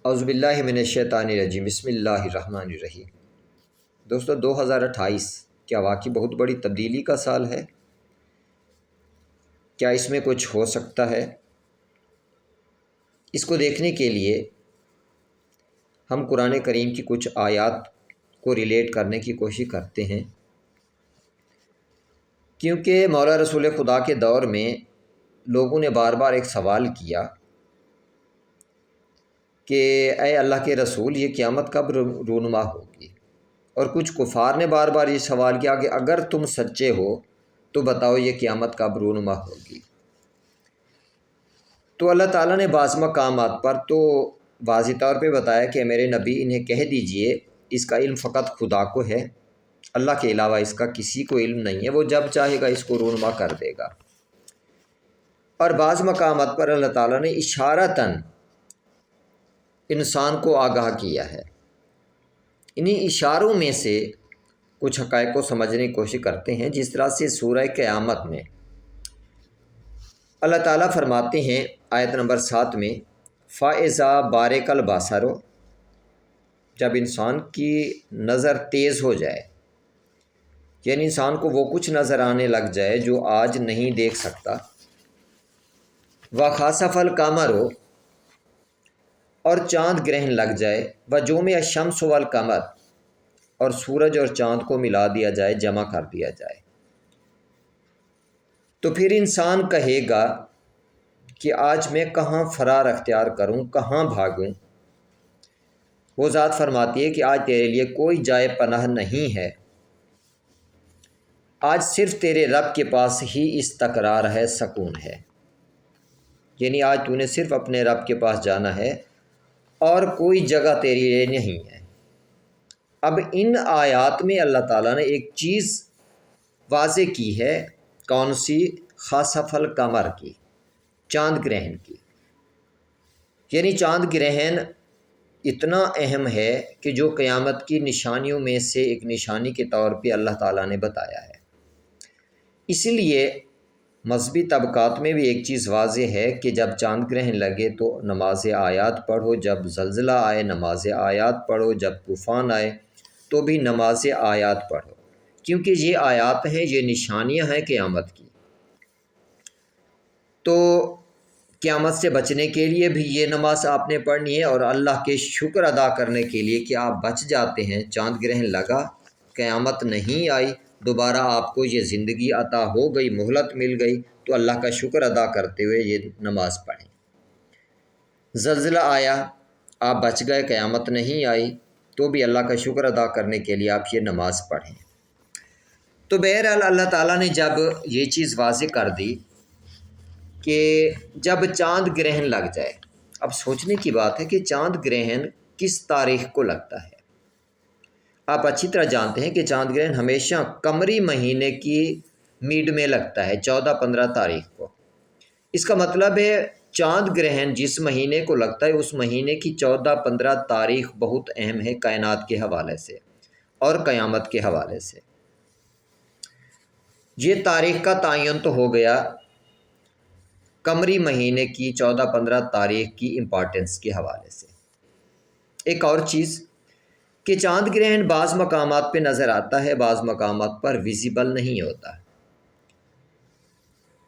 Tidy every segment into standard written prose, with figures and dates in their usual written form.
اعوذ باللہ من الشیطان الرجیم، بسم اللہ الرحمن الرحیم۔ دوستو 2028 کیا واقعی بہت بڑی تبدیلی کا سال ہے؟ کیا اس میں کچھ ہو سکتا ہے؟ اس کو دیکھنے کے لیے ہم قرآن کریم کی کچھ آیات کو ریلیٹ کرنے کی کوشش کرتے ہیں، کیونکہ مولا رسول خدا کے دور میں لوگوں نے بار بار ایک سوال کیا کہ اے اللہ کے رسول، یہ قیامت کب رونما ہوگی؟ اور کچھ کفار نے بار بار یہ سوال کیا کہ اگر تم سچے ہو تو بتاؤ یہ قیامت کب رونما ہوگی؟ تو اللہ تعالیٰ نے بعض مقامات پر تو واضح طور پہ بتایا کہ میرے نبی انہیں کہہ دیجئے اس کا علم فقط خدا کو ہے، اللہ کے علاوہ اس کا کسی کو علم نہیں ہے، وہ جب چاہے گا اس کو رونما کر دے گا۔ اور بعض مقامات پر اللہ تعالیٰ نے اشارتاً انسان کو آگاہ کیا ہے۔ انہی اشاروں میں سے کچھ حقائق کو سمجھنے کی کوشش کرتے ہیں، جس طرح سے سورہ قیامت میں اللہ تعالیٰ فرماتے ہیں آیت نمبر 7 میں، فَإِذَا بَارِقَ الْبَصَرُ، جب انسان کی نظر تیز ہو جائے، یعنی انسان کو وہ کچھ نظر آنے لگ جائے جو آج نہیں دیکھ سکتا، وَخَسَفَ الْقَمَرُ، اور چاند گرہن لگ جائے، وَجُمِعَ الشَّمْسُ وَالْقَمَرُ، اور سورج اور چاند کو ملا دیا جائے، جمع کر دیا جائے، تو پھر انسان کہے گا کہ آج میں کہاں فرار اختیار کروں، کہاں بھاگوں؟ وہ ذات فرماتی ہے کہ آج تیرے لیے کوئی جائے پناہ نہیں ہے، آج صرف تیرے رب کے پاس ہی استقرار ہے، سکون ہے، یعنی آج تو نے صرف اپنے رب کے پاس جانا ہے اور کوئی جگہ تیری لیے نہیں ہے۔ اب ان آیات میں اللہ تعالیٰ نے ایک چیز واضح کی ہے، کون سی؟ خسف القمر کی، چاند گرہن کی، یعنی چاند گرہن اتنا اہم ہے کہ جو قیامت کی نشانیوں میں سے ایک نشانی کے طور پہ اللہ تعالیٰ نے بتایا ہے۔ اسی لیے مذہبی طبقات میں بھی ایک چیز واضح ہے کہ جب چاند گرہن لگے تو نماز آیات پڑھو، جب زلزلہ آئے نماز آیات پڑھو، جب طوفان آئے تو بھی نماز آیات پڑھو، کیونکہ یہ آیات ہیں، یہ نشانیاں ہیں قیامت کی۔ تو قیامت سے بچنے کے لیے بھی یہ نماز آپ نے پڑھنی ہے، اور اللہ کے شکر ادا کرنے کے لیے کہ آپ بچ جاتے ہیں، چاند گرہن لگا، قیامت نہیں آئی، دوبارہ آپ کو یہ زندگی عطا ہو گئی، مہلت مل گئی، تو اللہ کا شکر ادا کرتے ہوئے یہ نماز پڑھیں۔ زلزلہ آیا، آپ بچ گئے، قیامت نہیں آئی، تو بھی اللہ کا شکر ادا کرنے کے لیے آپ یہ نماز پڑھیں۔ تو بہرحال اللہ تعالیٰ نے جب یہ چیز واضح کر دی کہ جب چاند گرہن لگ جائے، اب سوچنے کی بات ہے کہ چاند گرہن کس تاریخ کو لگتا ہے؟ آپ اچھی طرح جانتے ہیں کہ چاند گرہن ہمیشہ قمری مہینے کی میڈ میں لگتا ہے، 14-15 تاریخ کو۔ اس کا مطلب ہے چاند گرہن جس مہینے کو لگتا ہے اس مہینے کی 14-15 تاریخ بہت اہم ہے کائنات کے حوالے سے اور قیامت کے حوالے سے۔ یہ تاریخ کا تعین تو ہو گیا قمری مہینے کی 14-15 تاریخ کی امپارٹنس کے حوالے سے۔ ایک اور چیز کہ چاند گرہن بعض مقامات پہ نظر آتا ہے، بعض مقامات پر ویزیبل نہیں ہوتا۔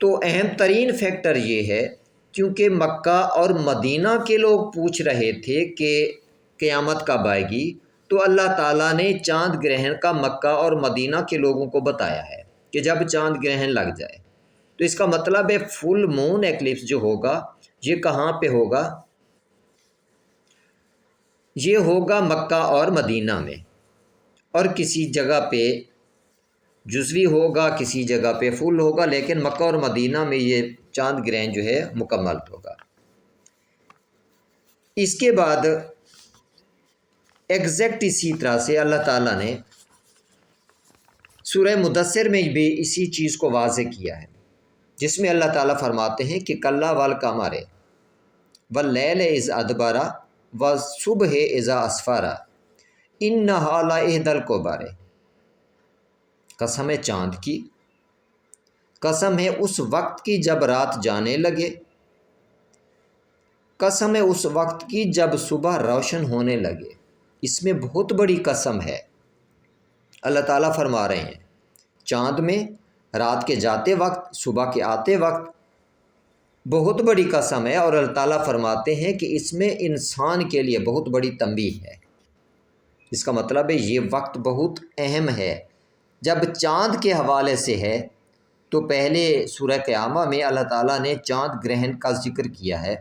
تو اہم ترین فیکٹر یہ ہے، کیونکہ مکہ اور مدینہ کے لوگ پوچھ رہے تھے کہ قیامت کب آئے گی، تو اللہ تعالیٰ نے چاند گرہن کا مکہ اور مدینہ کے لوگوں کو بتایا ہے کہ جب چاند گرہن لگ جائے، تو اس کا مطلب ہے فل مون ایکلپس جو ہوگا یہ کہاں پہ ہوگا؟ یہ ہوگا مکہ اور مدینہ میں، اور کسی جگہ پہ جزوی ہوگا، کسی جگہ پہ فل ہوگا، لیکن مکہ اور مدینہ میں یہ چاند گرہن جو ہے مکمل ہوگا۔ اس کے بعد ایگزیکٹ اسی طرح سے اللہ تعالیٰ نے سورہ مدثر میں بھی اسی چیز کو واضح کیا ہے، جس میں اللہ تعالیٰ فرماتے ہیں کہ کلا والقمر واللیل اذ ادبر والصبح اذا اسفر انہا لإحدی الکبر، قسم ہے چاند کی، قسم ہے اس وقت کی جب رات جانے لگے، قسم ہے اس وقت کی جب صبح روشن ہونے لگے، اس میں بہت بڑی قسم ہے۔ اللہ تعالیٰ فرما رہے ہیں چاند میں رات کے جاتے وقت، صبح کے آتے وقت بہت بڑی قسم ہے، اور اللہ تعالیٰ فرماتے ہیں کہ اس میں انسان کے لیے بہت بڑی تنبیہ ہے۔ اس کا مطلب ہے یہ وقت بہت اہم ہے۔ جب چاند کے حوالے سے ہے تو پہلے سورہ قیامہ میں اللہ تعالیٰ نے چاند گرہن کا ذکر کیا ہے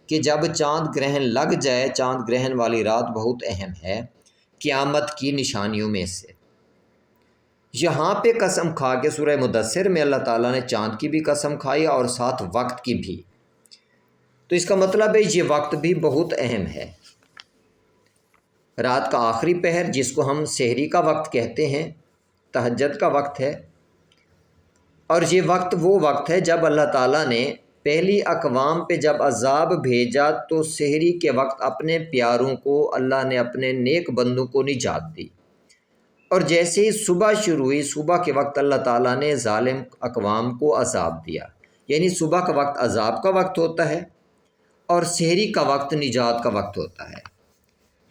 کہ جب چاند گرہن لگ جائے، چاند گرہن والی رات بہت اہم ہے قیامت کی نشانیوں میں سے۔ یہاں پہ قسم کھا کے سورہ مدثر میں اللہ تعالیٰ نے چاند کی بھی قسم کھائی اور ساتھ وقت کی بھی، تو اس کا مطلب ہے یہ وقت بھی بہت اہم ہے۔ رات کا آخری پہر جس کو ہم سحری کا وقت کہتے ہیں، تہجد کا وقت ہے، اور یہ وقت وہ وقت ہے جب اللہ تعالیٰ نے پہلی اقوام پہ جب عذاب بھیجا تو سحری کے وقت اپنے پیاروں کو اللہ نے، اپنے نیک بندوں کو نجات دی، اور جیسے ہی صبح شروع ہوئی، صبح کے وقت اللہ تعالیٰ نے ظالم اقوام کو عذاب دیا۔ یعنی صبح کا وقت عذاب کا وقت ہوتا ہے اور سحری کا وقت نجات کا وقت ہوتا ہے۔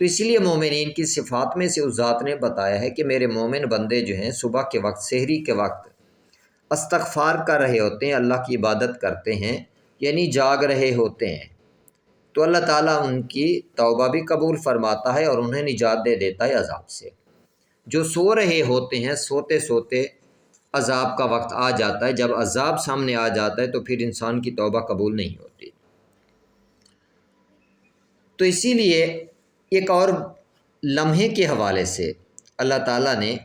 تو اسی لیے مومنین کی صفات میں سے اس ذات نے بتایا ہے کہ میرے مومن بندے جو ہیں صبح کے وقت، سحری کے وقت استغفار کر رہے ہوتے ہیں، اللہ کی عبادت کرتے ہیں، یعنی جاگ رہے ہوتے ہیں، تو اللہ تعالیٰ ان کی توبہ بھی قبول فرماتا ہے اور انہیں نجات دے دیتا ہے عذاب سے۔ جو سو رہے ہوتے ہیں، سوتے سوتے عذاب کا وقت آ جاتا ہے، جب عذاب سامنے آ جاتا ہے تو پھر انسان کی توبہ قبول نہیں ہوتی۔ تو اسی لیے ایک اور لمحے کے حوالے سے اللہ تعالیٰ نے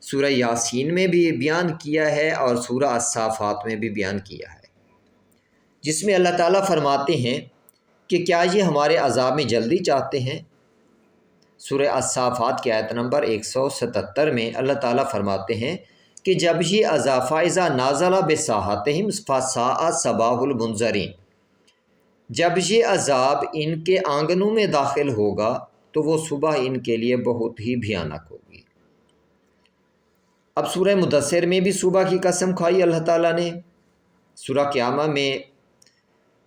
سورہ یاسین میں بھی بیان کیا ہے اور سورہ الصافات میں بھی بیان کیا ہے، جس میں اللہ تعالیٰ فرماتے ہیں کہ کیا یہ ہمارے عذاب میں جلدی چاہتے ہیں۔ سورہ الصافات کی آیت نمبر 177 میں اللہ تعالیٰ فرماتے ہیں کہ جب یہ عذاب فَإِذَا نَازَلَ بِسَاحَتِهِمْ فَسَاءَ صَبَاحُ الْمُنذَرِينَ، جب یہ عذاب ان کے آنگنوں میں داخل ہوگا تو وہ صبح ان کے لیے بہت ہی بھیانک ہوگی۔ اب سورہ مدثر میں بھی صبح کی قسم کھائی اللہ تعالیٰ نے، سورہ قیامہ میں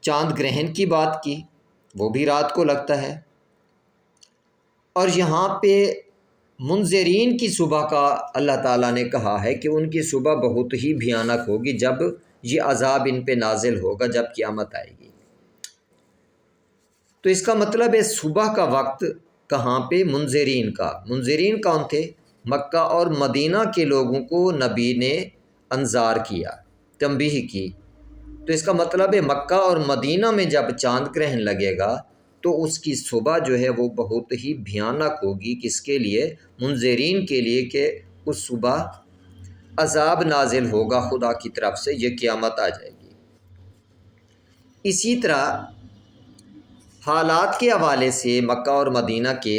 چاند گرہن کی بات کی، وہ بھی رات کو لگتا ہے، اور یہاں پہ منذرین کی صبح کا اللہ تعالیٰ نے کہا ہے کہ ان کی صبح بہت ہی بھیانک ہوگی جب یہ عذاب ان پہ نازل ہوگا، جب قیامت آئے گی۔ تو اس کا مطلب ہے صبح کا وقت کہاں پہ؟ منذرین کا۔ منذرین کون تھے؟ مکہ اور مدینہ کے لوگوں کو نبی نے انذار کیا، تنبیہ کی۔ تو اس کا مطلب ہے مکہ اور مدینہ میں جب چاند گرہن لگے گا تو اس کی صبح جو ہے وہ بہت ہی بھیانک ہوگی۔ کس کے لیے؟ منذرین کے لیے، کہ اس صبح عذاب نازل ہوگا خدا کی طرف سے، یہ قیامت آ جائے گی۔ اسی طرح حالات کے حوالے سے مکہ اور مدینہ کے،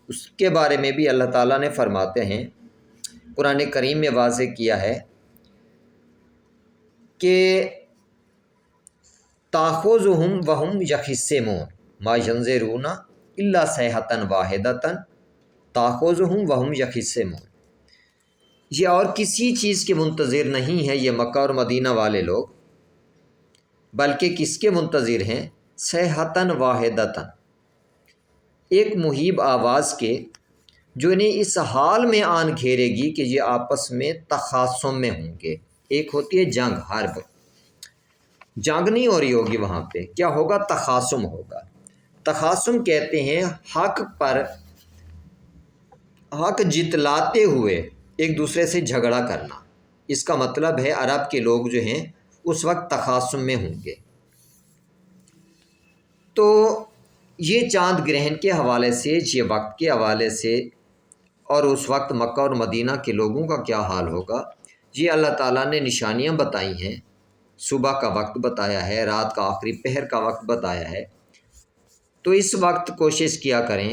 اس کے بارے میں بھی اللہ تعالیٰ نے فرماتے ہیں، قرآن کریم میں واضح کیا ہے کہ تاخذہم وہم یخصمون ما ینظرون الا صیحۃ واحدۃ تاخذہم وہم یخصمون، یہ اور کسی چیز کے منتظر نہیں ہے یہ مکہ اور مدینہ والے لوگ، بلکہ کس کے منتظر ہیں؟ صیحۃ واحدۃ، ایک مہیب آواز کے جو انہیں اس حال میں آن گھیرے گی کہ یہ آپس میں تخاصم میں ہوں گے۔ ایک ہوتی ہے جنگ، حرب، جنگ نہیں ہو رہی ہوگی وہاں پہ، کیا ہوگا؟ تخاصم ہوگا۔ تخاصم کہتے ہیں حق پر حق جتلاتے ہوئے ایک دوسرے سے جھگڑا کرنا۔ اس کا مطلب ہے عرب کے لوگ جو ہیں اس وقت تخاصم میں ہوں گے۔ تو یہ چاند گرہن کے حوالے سے، یہ وقت کے حوالے سے، اور اس وقت مکہ اور مدینہ کے لوگوں کا کیا حال ہوگا، یہ اللہ تعالیٰ نے نشانیاں بتائی ہیں۔ صبح کا وقت بتایا ہے، رات کا آخری پہر کا وقت بتایا ہے، تو اس وقت کوشش کیا کریں،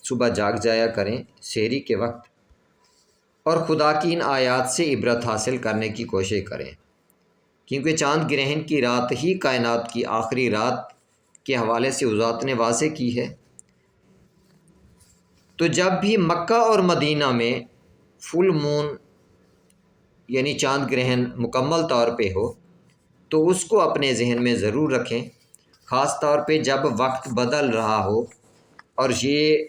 صبح جاگ جایا کریں سحری کے وقت، اور خدا کی ان آیات سے عبرت حاصل کرنے کی کوشش کریں، کیونکہ چاند گرہن کی رات ہی کائنات کی آخری رات کے حوالے سے ذات نے واضح کی ہے۔ تو جب بھی مکہ اور مدینہ میں فل مون یعنی چاند گرہن مکمل طور پہ ہو تو اس کو اپنے ذہن میں ضرور رکھیں، خاص طور پہ جب وقت بدل رہا ہو، اور یہ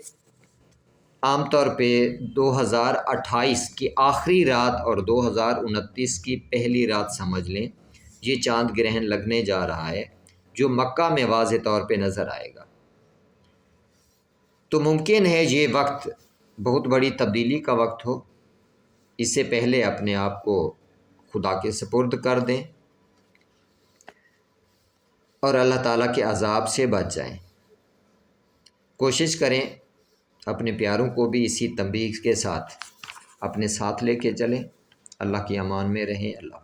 عام طور پہ 2028 کی آخری رات اور 2029 کی پہلی رات سمجھ لیں، یہ چاند گرہن لگنے جا رہا ہے جو مکہ میں واضح طور پہ نظر آئے گا۔ تو ممکن ہے یہ وقت بہت بڑی تبدیلی کا وقت ہو۔ اس سے پہلے اپنے آپ کو خدا کے سپرد کر دیں اور اللہ تعالیٰ کے عذاب سے بچ جائیں۔ کوشش کریں اپنے پیاروں کو بھی اسی تنبیہ کے ساتھ اپنے ساتھ لے کے چلیں۔ اللہ کی امان میں رہیں۔ اللہ